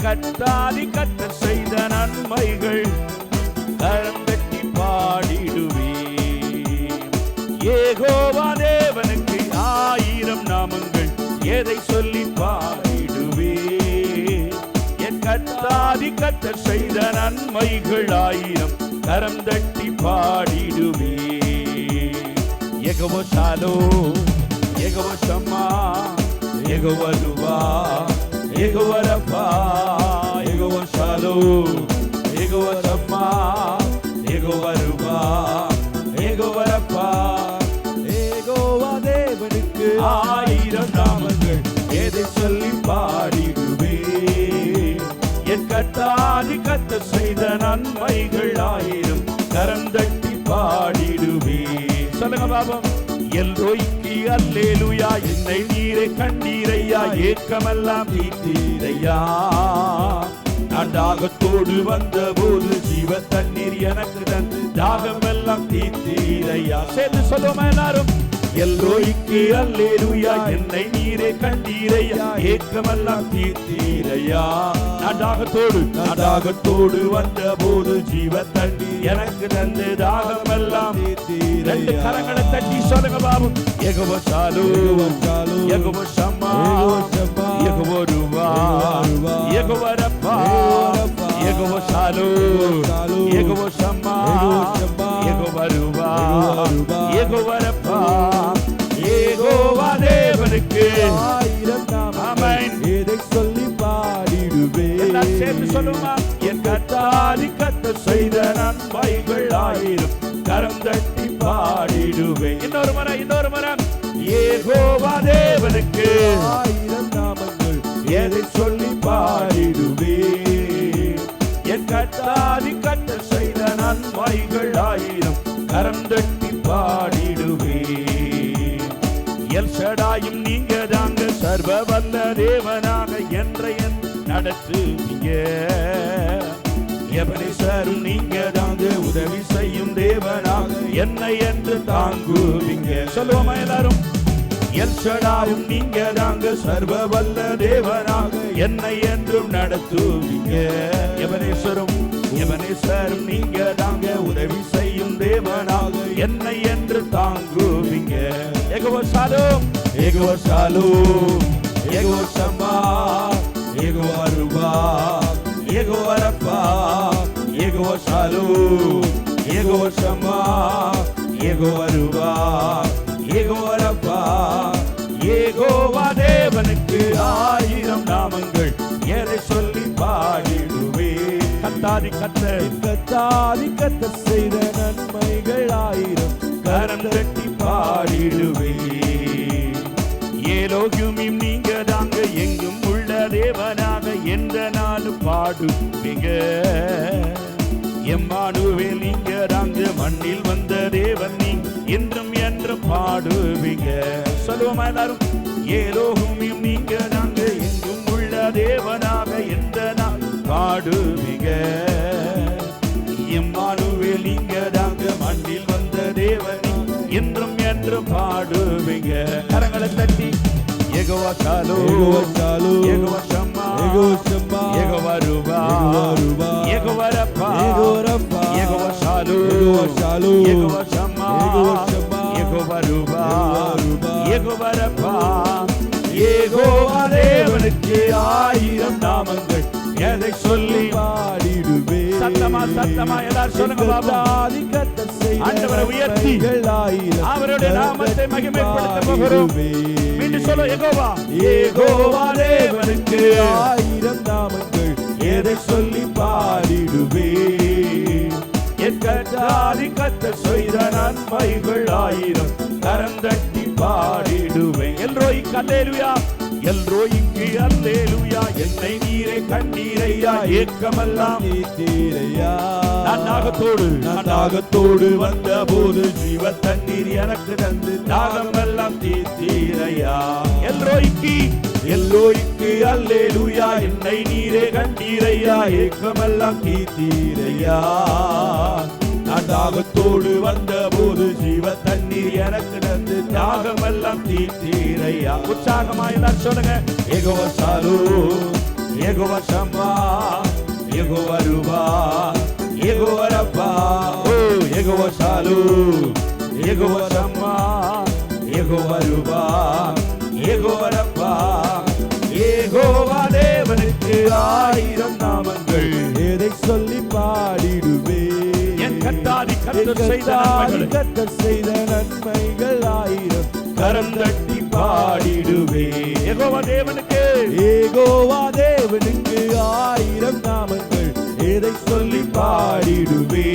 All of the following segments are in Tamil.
கர்த்தாதி கர்த்தர் செய்த நன்மைகள் கரம் தட்டி பாடிடுவே. யெகோவா தேவனுக்கு 1000 நாமங்கள், எதை சொல்லி பாடிடுவே. என் கர்த்தாதி கர்த்தர் செய்த நன்மைகள் 1000 கரம் தட்டி பாடிடுவே. யெகோவா ஷாலோம், யெகோவா ஷம்மா, யெகோவா ருவா, யெகோவா ரஃபா, யெகோவா ஷாலோம், யெகோவா ஷம்மா, யெகோவா ருவா, யெகோவா ரஃபா. யெகோவா தேவனுக்கு 1000 நாமங்கள், எதை சொல்லி பாடிடுவே. என் கர்த்தாதி கர்த்தர் செய்த நன்மைகள் 1000 கரம் தட்டி பாடிடுவே. சொல்லுங்க பாபம். எல்ரோய்க்கு அல்லேலூயா, என்னை நீரை கண்டீரையா, ஏக்கமெல்லாம் தீர்த்தீரையா. நான் தாகத்தோடு வந்த போது ஜீவ தண்ணீர் எனக்கு தந்து தாகமெல்லாம் தீர்த்தீரையா. சேர்ந்து சொல்லுவோமா எல்லாரும். எல்ரோய்க்கு அல்லேலூயா, என்னை நீரை கண்டீரையா, ஏக்கமெல்லாம் தீர்த்தீரையா. நான் தாகத்தோடு வந்த போது ஜீவ தண்ணீர் எனக்கு தந்து தாகமெல்லாம் தீர்த்தீரையா. 2 கரங்களை தட்டி சொல்லுங்க பாபு. யெகோவா ஷாலோம், யெகோவா ஷம்மா, யெகோவா ருவா, யெகோவா ரஃபா, யெகோவா ஷாலோம், யெகோவா ஷம்மா, யெகோவா ருவா, யெகோவா ரஃபா. யெகோவா தேவனுக்கு 1000 நாமங்கள், எதை சொல்லி பாடிடுவே. எல்லாம் சேர்ந்து சொல்லுமா. என் கர்த்தாதி கர்த்தர் செய்த நன்மைகள் 1000 கரம் தட்டி பாடிடுவே. இன்னொரு மரம். யெகோவா தேவனுக்கு 1000 நாமங்கள், எதை சொல்லி பாடிடுவே. என் கர்த்தாதி கர்த்தர் செய்த நன்மைகள் 1000 கரம் தட்டி பாடிடுவே. எல்ஷடாயும் நீங்க தாங்க, சர்வ வல்ல தேவனாக என்றையன் நடத்துவீங்க. எபனேசரும் நீங்க தாங்க, உதவி செய்யும் தேவனாக என்னை என்று தாங்குவீங்க. சொல்லுவோமா எல்லாரும். எல்ஷடாயும் நீங்க தாங்க, சர்வ வல்ல தேவனாக என்னை என்றும் நடத்துவீங்க. எபனேசரும் நீங்க தாங்க, உதவி செய்யும் தேவனாக என்னை என்று தாங்குவீங்க. யெகோவா ஷாலோம், யெகோவா ஷாலோம், யெகோவா ஷம்மா, யெகோவா ருவா, யெகோவா ரஃபா, யெகோவா ஷாலோம், யெகோவா ஷம்மா, யெகோவா ருவா, யெகோவா ரஃபா. யெகோவா தேவனுக்கு 1000 நாமங்கள், எதை சொல்லி பாடிடுவே. கர்த்தாதி கர்த்தர் செய்த நன்மைகள் 1000 கரம் தட்டி பாடிடுவே. ஏலோகியும் நீங்க தாங்க, எங்கும் உள்ள தேவனாக எந்த நாளும் பாடுவீங்க. எம்மானுவேல் நீங்க தாங்க, மண்ணில் வந்த தேவன் நீங்க என்றும் என்றும் பாடுவீங்க. சொல்லுவோமா எல்லாரும். ஏலோகியும் நீங்க தாங்க, எங்கும் உள்ள தேவனாக எந்த நாள் பாடுவீங்க. எம்மானுவேல் நீங்க தாங்க, மண்ணில் வந்த தேவன் என்றும் என்றும் பாடுவீங்க. கரங்களை தட்டி. யெகோவா ஷாலோம், யெகோவா ஷம்மா, யெகோவா ருவா, யெகோவா ரஃபா, யெகோவா ஷாலோம், யெகோவா ஷம்மா, யெகோவா ருவா, யெகோவா ரஃபா. யெகோவா தேவனுக்கு 1000 நாமங்கள், எதை சொல்லி பாடிடுவே. சத்தமா எல்லாரும் சொல்லுங்க பாபா. ஆண்டவரை உயர்த்தி அவருடைய நாமத்தை மகிமைப்படுத்த போகிறோம். மீண்டும் சொல்ல. யெகோவா தேவனுக்கு 1000 நாமங்கள், எதை சொல்லி பாடிடுவே. என் கர்த்தாதி கர்த்தர் செய்த நன்மைகள் 1000 கரம் தட்டி பாடிடுவே. எல்ரோய்க்கு அல்லேலூயா, எல்ரோய்க்கு அல்லேலூயா, என்னை நீரை கண்டீரையா, ஏக்கமெல்லாம் தீர்த்தீரையா. நான் தாகத்தோடு வந்த போது ஜீவ தண்ணீர் எனக்கு தந்து தாகமெல்லாம் தீர்த்தீரையா. எல்ரோய்க்கு அல்லேலூயா, என்னை நீரை கண்டீரையா, ஏக்கமெல்லாம் தீர்த்தீரையா. நான் தாகத்தோடு வந்த போது ஜீவ தண்ணீர் எனக்கு தந்து தாகமெல்லாம் தீர்த்தீரையா. உற்சாகமா எல்லாரும் சொல்லுங்க. யெகோவா ஷாலோம், யெகோவா ஷம்மா, யெகோவா ரூபா, யெகோவா ரப்பா, ஓ யெகோவா ஷாலூம், யெகோவா ஷம்மா, யெகோவா ரூபா, யெகோவா ரப்பா. யெகோவா தேவனுக்கு 1000 நாமங்கள், எதை சொல்லி பாடிடுவே. என் கர்த்தாதி கர்த்தர் செய்த நன்மைகள் 1000 கரம் தட்டி பாடிடுவே. யெகோவா தேவனுக்கு, யெகோவா தேவனுக்கு 1000 நாமங்கள், எதை சொல்லி பாடிடுவே.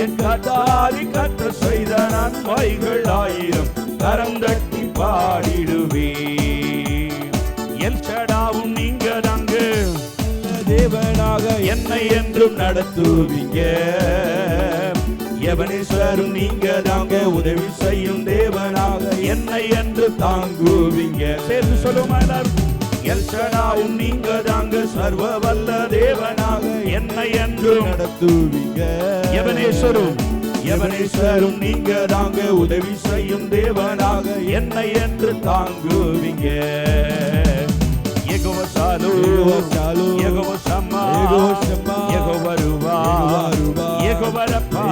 என் கர்த்தாதி கர்த்தர் செய்த நன்மைகள் 1000 கரம் தட்டி பாடிடுவே. எல் ஷடாவும் நீங்க தாங்க தேவனாக என்னை என்றும் நடத்துவீங்க. எபனேஸ்வரும் நீங்க தாங்க உதவி செய்யும் தேவனாக என்னை என்று தாங்குவீங்க. சேர்ந்து சொல்லுமா எல்லாரும். எல் ஷடாவும் நீங்க தாங்க சர்வ வல்ல தேவனாக என்னை என்றும் நடத்துவீங்க. எபனேஸ்வரும் நீங்க தாங்க உதவி செய்யும் தேவனாக என்னை என்று தாங்குவீங்க. யெகோவா ஷாலூம், யெகோவா ஷம்மா, யெகோவா ரூபா, யெகோவா ரப்பா,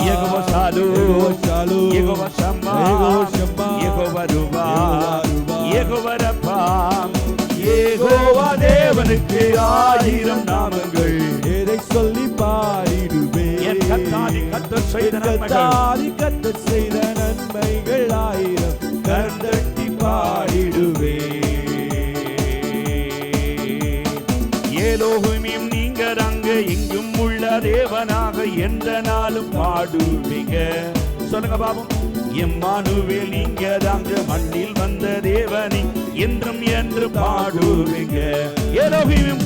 யெகோவா ஷாலூம், யெகோவா ஷம்மா, யெகோவா ரூபா, யெகோவா ரப்பா. யெகோவா தேவனுக்கு 1000 நாமங்கள், எதை சொல்லி பாடிடுவே. என் கர்த்தாதி கர்த்தர் செய்த நன்மைகள் 1000 கரம் தட்டி பாடிடுவே. ஏலோகியும் நீங்க தாங்க எங்கும் உள்ள தேவனாக எந்த நாளும் பாடுவீங்க. சொல்லுங்க பாபம். எம்மானுவேல் நீங்க தாங்க மண்ணில் வந்த தேவனை என்றும் என்று பாடுவீங்க. ஏலோகியும்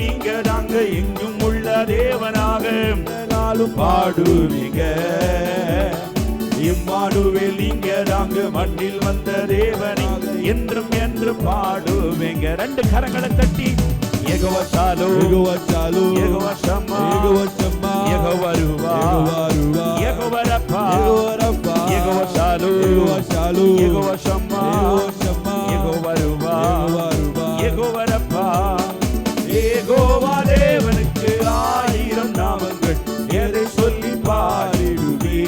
நீங்க தாங்க எங்கும் உள்ள தேவனாக நாளும் பாடுவீங்க. இம்மானுவேல் நீங்க தாங்க மண்ணில் வந்த தேவனாக என்றும் என்று பாடுவீங்க. 2 கரங்களை தட்டி யெகோவா ஷாலூம், யெகோவா ஷம்மா, யெகோவா ரூபா, யெகோவா ரப்பா, யெகோவா ஷாலூம், யெகோவா ஷம்மா, யெகோவா ரூபா, யெகோவா ரப்பா. யெகோவா தேவனுக்கு 1000 நாமங்கள், எதை சொல்லி பாடிடுவே.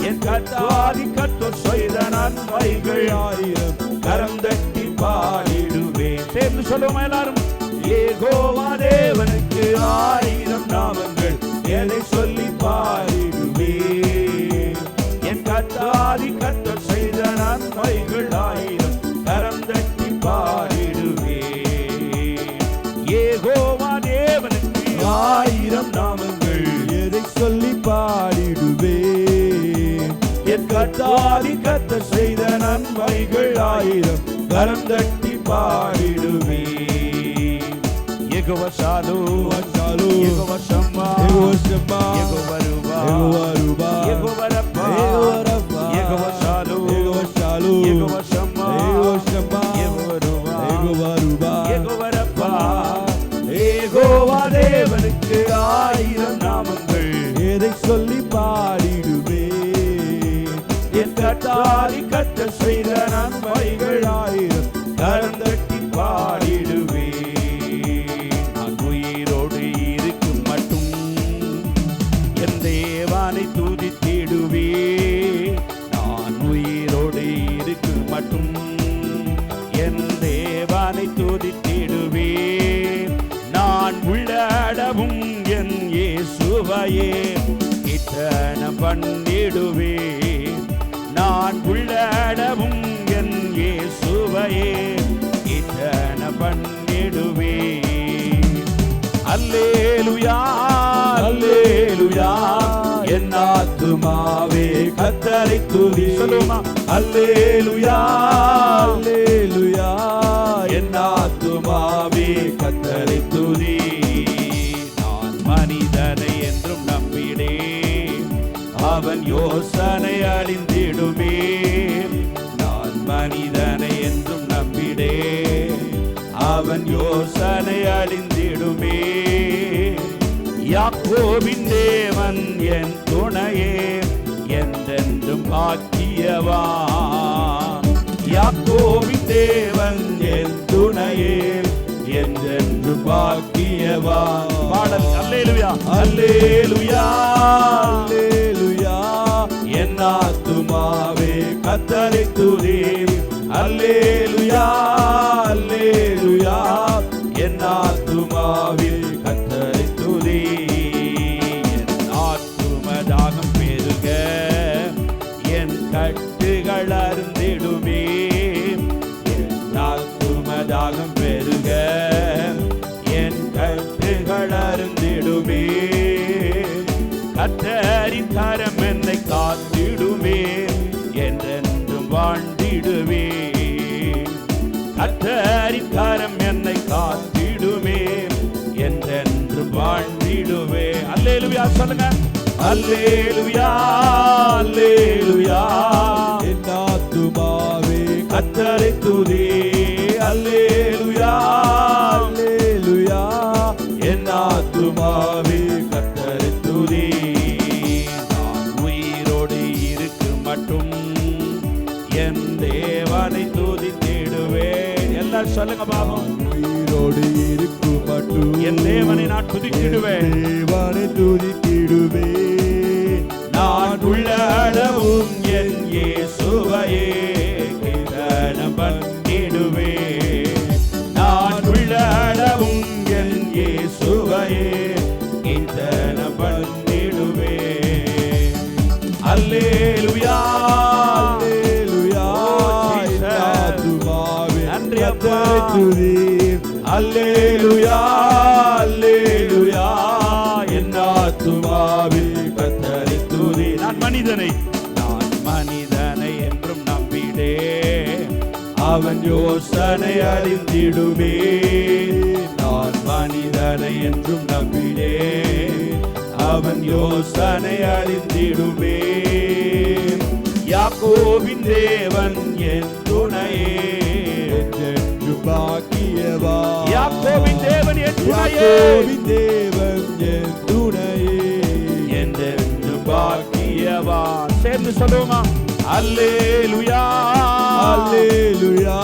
என் கர்த்தாதி கர்த்தர் செய்த நன்மைகள் 1000 கரம் தட்டி பாடிடுவே. சேர்ந்து சொல்லுவோம் எல்லாரும். யெகோவா தேவனுக்கு 1000 நாமங்கள், எதை சொல்லி பாடிடுவே. என் கர்த்தாதி கர்த்தர் செய்த நன்மைகள் 1000 கரம் தட்டி பாடிடுவே. யெகோவா தேவனுக்கு 1000 நாமங்கள், எதை சொல்லி பாடிடுவே. என் கர்த்தாதி கர்த்தர் செய்த நன்மைகள் 1000 கரம் தட்டி பாடிடுவே. யெகோவா ஷாலூம், யெகோவா ஷம்மா, யெகோவா ரூபா, யெகோவா ரப்பா, யெகோவா ஷாலூம், யெகோவா ஷம்மா, யெகோவா ரூபா, யெகோவா ரப்பா. யெகோவா தேவனுக்கு 1000 நாமங்கள், எதை சொல்லி பாடிடுவே. என் கர்த்தாதி கர்த்தர் செய்த நன்மைகள் 1000 கரம் தட்டி பாடிடுவே. நான் உயிரோடு இருக்கும் மட்டும் என் தேவனை துதித்திடுவே. நான் உயிரோடு இருக்கும் மட்டும் என் தேவனை துதித்திடுவே. நான் உள்ளடவும் என் இயேசுவையே இத்தனம் பண்ணிடுவே. நான் உள்ளடவும் என் இயேசுவையே இத்தனம் பண்ணிடுவே. அல்லேலூயா அல்லேலூயா என் ஆத்துமாவே கர்த்தரை துதி. சொல்லுமா. அல்லேலூயா அல்லேலூயா என் ஆத்துமாவே கர்த்தரை துதி. நான் மனிதனை என்றும் நம்பிடே, அவன் யோசனை அறிந்திடுமே. நான் மனிதனை என்றும் நம்பிடே, அவன் யோசனை அறிந்திடுமே. யாக்கோபின் தேவன் என் துணையே, என்றென்றும் ஆக்கியவா. யாக்கோபின் தேவன் என் துணையே என்றென்று பாக்கியவா. பாடல் அல்லேலூயா அல்லேலூயா அல்லேலூயா. என் ஆத்துமாவே கர்த்தரை துதி. அல்லேலூயா அல்லேலூயா என் ஆத்துமாவே கர்த்தரை துதி. என் ஆத்தும தாகம் பெருக என் கட்டுகள் அருந்திடுமே. என் ஆத்தும தாகம் பெருக என் கட்டுகள் அருந்திடுமே. கர்த்தரின் கரம் என்னை காத்திடுமே என்றென்றும் வாழ்ந்திடுவே. கர்த்தரின் கரம் என்னை காத்திடுமே என்றென்றும் வாழ்ந்திடுவே. அல்லேலூயா சொல்லுங்க. அல்லேலூயா அல்லேலூயா என் ஆத்துமாவே கர்த்தரை துதி. அல்லேலூயா அல்லேலூயா. என் ஆத்துமாவே கர்த்தரை துதி. நான் உயிரோடு இருக்கும் மட்டும் என் தேவனை துதித்திடுவேன். எல்லாரும் சொல்லுங்க பாவம். உயிரோடு இருக்கும் மட்டும் என் தேவனை நான் துதித்திடுவேன். தேவனை துதித்திடுவேன். நான் உள்ளளவும் என் இயேசுவையே கீர்த்தனம் பண்ணிடுவேன். நான் உள்ளளவும் என் இயேசுவையே கீர்த்தனம் பண்ணிடுவேன். அல்லேலூயா அல்லேலூயா. என் ஆத்துமாவே நன்றி அப்பா. கர்த்தரை துதி. அல்லேலூயா அல்லேலூயா என் ஆத்துமாவே கர்த்தரை துதி. நான் மனிதனை என்றும் நம்பிடே அவன் யோசனை அறிந்திடுமே. நான் மனிதனை என்றும் நம்பிடே அவன் யோசனை அறிந்திடுமே. யாக்கோபின் தேவன் என் துணையே என்று பாக்கியவா. யாக்கோபின் தேவன் என் துணையே. யாக்கோபின் தேவன் என் துணையே என்றென்று பாக்கியவா. சேர்ந்து சொல்லுவோமா. அல்லேலூயா அல்லேலூயா.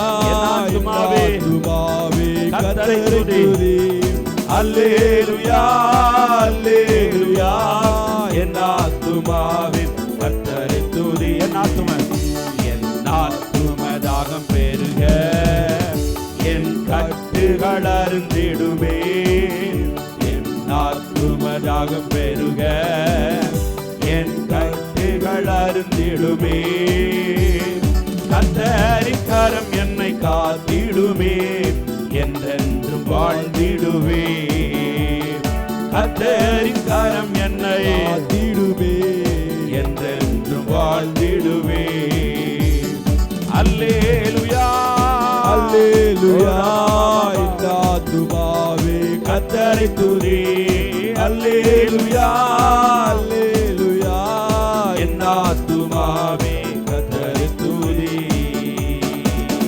என் ஆத்துமாவே கர்த்தரை துதி. அல்லேலூயா அல்லேலூயா என் ஆத்துமாவே கர்த்தரை துதி. என் ஆத்தும தாகம் பெருக என் கட்டுகள் அருந்திடுமே. என் ஆத்தும தாகம் பெருக என் கட்டுகள் அருந்திடுமே. கர்த்தரின் கரம் என்னை காத்திடுமே என்றென்றும் வாழ்ந்திடுவே. கர்த்தரின் கரம் என்னை காத்திடுமே என்றென்றும் வாழ்ந்திடுவே. அல்லேலூயா அல்லேலூயா. என் ஆத்துமாவே கர்த்தரை துதி. அல்லேலூயா அல்லேலூயா. என் ஆத்துமாவே கர்த்தரை துதி.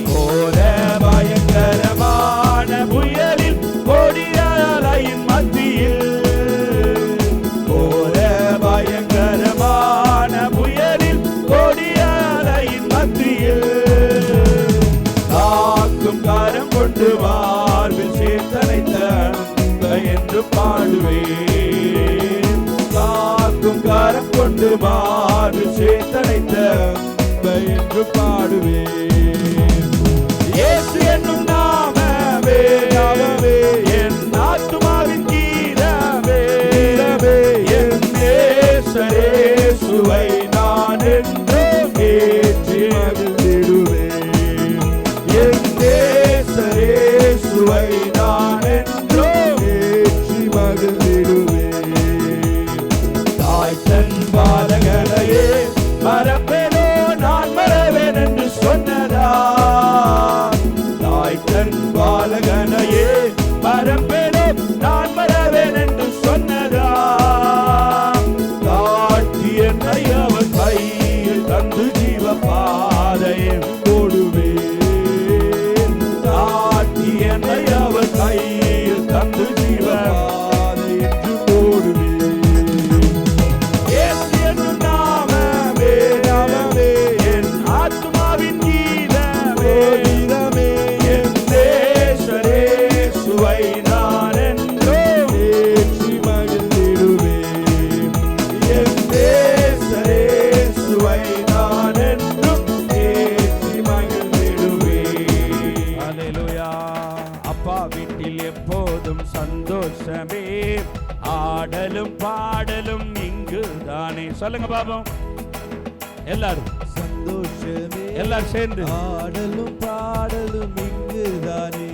கோர பயங்கரமான புயலில் கொடிய அலையின் மத்தியில், கோர பயங்கரமான புயலில் கொடிய அலையின் மத்தியில் காக்கும் கரம் கொண்டு மார்பில் சேர்த்தனைத்த என்று பாடுவேன். காக்கும் கரம் கொண்டு மார்பில் சேர்த்தனைத்த என்று பாடுவேன். இயேசு என்னும் நாமமே என் ஆத்துமாவின் கீதமே. என் நேசரேசுவை நான் என்றும் ஏற்றி மகிழ்ந்திடுவேன். என் நேசரேசுவை நான் என்றும் ஏற்றி மகிழ்ந்திடுவேன். தாய் தன் பாலகளையே மறப்பேனோ நான் மறவேன் என்று சொன்னதா. தாய் தன் பாலகனையே மறப்பேனோ நான் மறவேன் என்று சொன்னதா. காட்டி என்னை அவர் கையில் தந்து ஜீவ பாதையை போடுவேன். காட்டி என்னை அவர் கையில் தந்து ஜீவ பாதை என்று போடுவேன். இயேசு என்னும் நாமமே என் ஆத்துமாவின் கீதமே. அப்பா வீட்டில் எப்போதும் சந்தோஷமே, ஆடலும் பாடலும் இங்குதானே. சொல்லுங்க பாப்போம் எல்லாரும், சந்தோஷமே எல்லாரும் சேர்ந்து. ஆடலும் பாடலும் இங்குதானே.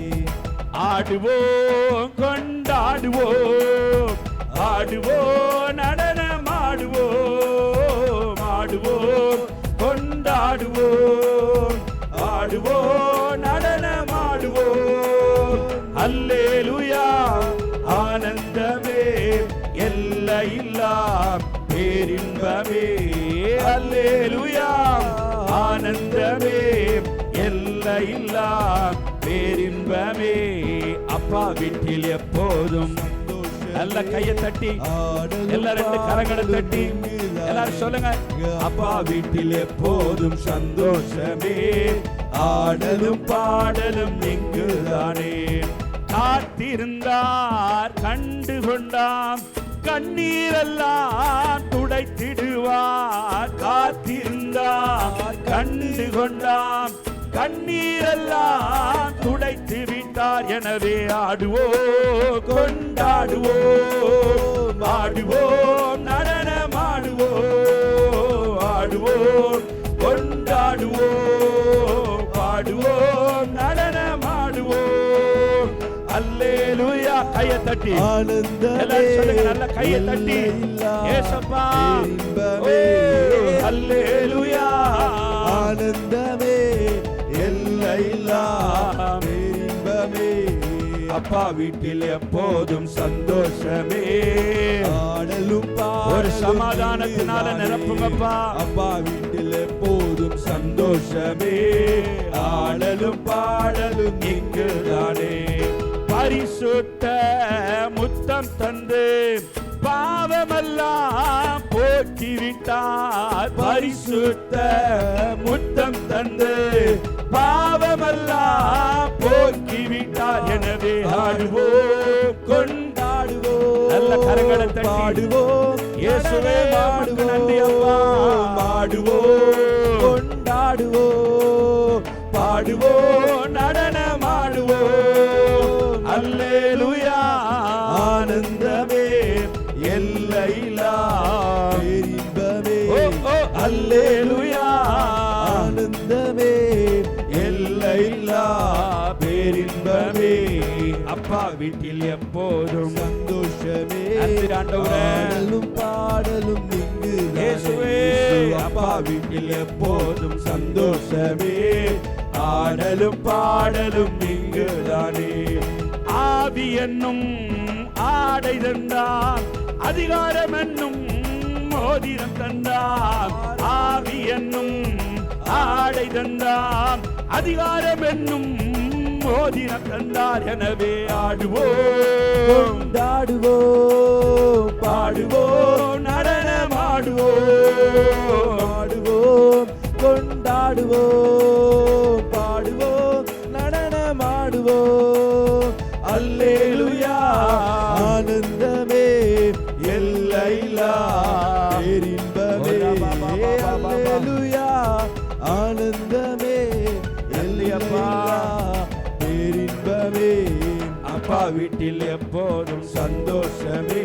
ஆடுவோம் கொண்டாடுவோம், ஆடுவோம் நடனம் ஆடுவோம், ஆடுவோம் கொண்டாடுவோம், ஆடுவோம் நடனம் ஆடுவோம். அல்லேலூயா ஆனந்தமே, எல்லையில்லா பேரின்பமே. அல்லேலூயா ஆனந்தமே, எல்லையில்லா பேரின்பமே. அப்பா வீட்டில் எப்போதும். நல்ல கையை தட்டி எல்லாரும் ரெண்டு கரங்களை தட்டி எல்லாரும் சொல்லுங்க, அப்பா வீட்டில் எப்போதும் சந்தோஷமே, ஆடலும் பாடலும் இங்குதானே. காத்திருந்தார் கண்டு கொண்டாம், கண்ணீரெல்லாம் துடைத்திடுவார். காத்திருந்தார் கண்டு கொண்டாம், கண்ணீரெல்லாம் துடைத்து விட்டார். எனவே ஆடுவோம் கொண்டாடுவோம், ஆடுவோம் நடனம் ஆடுவோம், ஆடுவோம் கொண்டாடுவோம், பாடுவோம் நடனம் ஆடுவோம். அல்லேலூயா கையை தட்டி எல்லாரும் சொல்லுங்க, நல்ல கையை தட்டி ஏசப்பா. அல்லேலூயா ஆனந்தமே, எல்லையில்லா பேரின்பமே. அப்பா வீட்டில் எப்போதும் சந்தோஷமே, ஆடலும் ஒரு சமாதானத்தினால நிரப்புங்கப்பா. அப்பா வீட்டில் எப்போதும் சந்தோஷமே, ஆடலும் பாடலும் இங்குதானே. பரிசுத்த முத்தம் தந்து பாவமெல்லாம் போக்கிவிட்டார். பரிசுத்த முத்தம் தந்து பாவமெல்லாம் போக்கிவிட்டார். எனவே ஆடுவோம் கொண்டாடுவோம், நல்ல கரங்களை தட்டி ஆடுவோம். இயேசுவே உமக்கு நன்றி அப்பா. ஆடுவோம் கொண்டாடுவோம், பாடுவோம் நடனம் ஆடுவோம். அல்லேலூயா ஆனந்தமே, எல்லையில்லா பேரின்பமே. அல்லேலூயா ஆனந்தமே, எல்லையில்லா பேரின்பமே. அப்பா வீட்டில் எப்போதும் சந்தோஷமே, ஆண்டவரும் பாடலும் இயேசுவே. அப்பா வீட்டில் எப்போதும் சந்தோஷமே, ஆடலும் பாடலும் இங்குதானே. ஆவி என்னும் ஆடை தந்தார், அதிகாரம் என்னும் மோதிரம் தந்தார். ஆவி என்னும் ஆடை தந்தார், அதிகாரம் என்னும் மோதிரம் தந்தார். எனவே ஆடுவோம் கொண்டாடுவோம், பாடுவோம் நடனம் ஆடுவோம், ஆடுவோம் கொண்டாடுவோம், பாடுவோம் நடனம் ஆடுவோம். அல்லேலூயா ஆனந்தமே, எல்லையில்லா பேரின்பமே. அல்லேலூயா ஆனந்தமே, எல்லையில்லா பேரின்பமே. அப்பா வீட்டில் எப்போதும் சந்தோஷமே,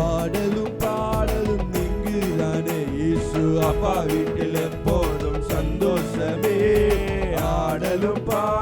ஆடலும் பாடலும் இங்குதானே. இயேசு அப்பா வீட்டில் எப்போதும் சந்தோஷமே, ஆடலும் பாடலும்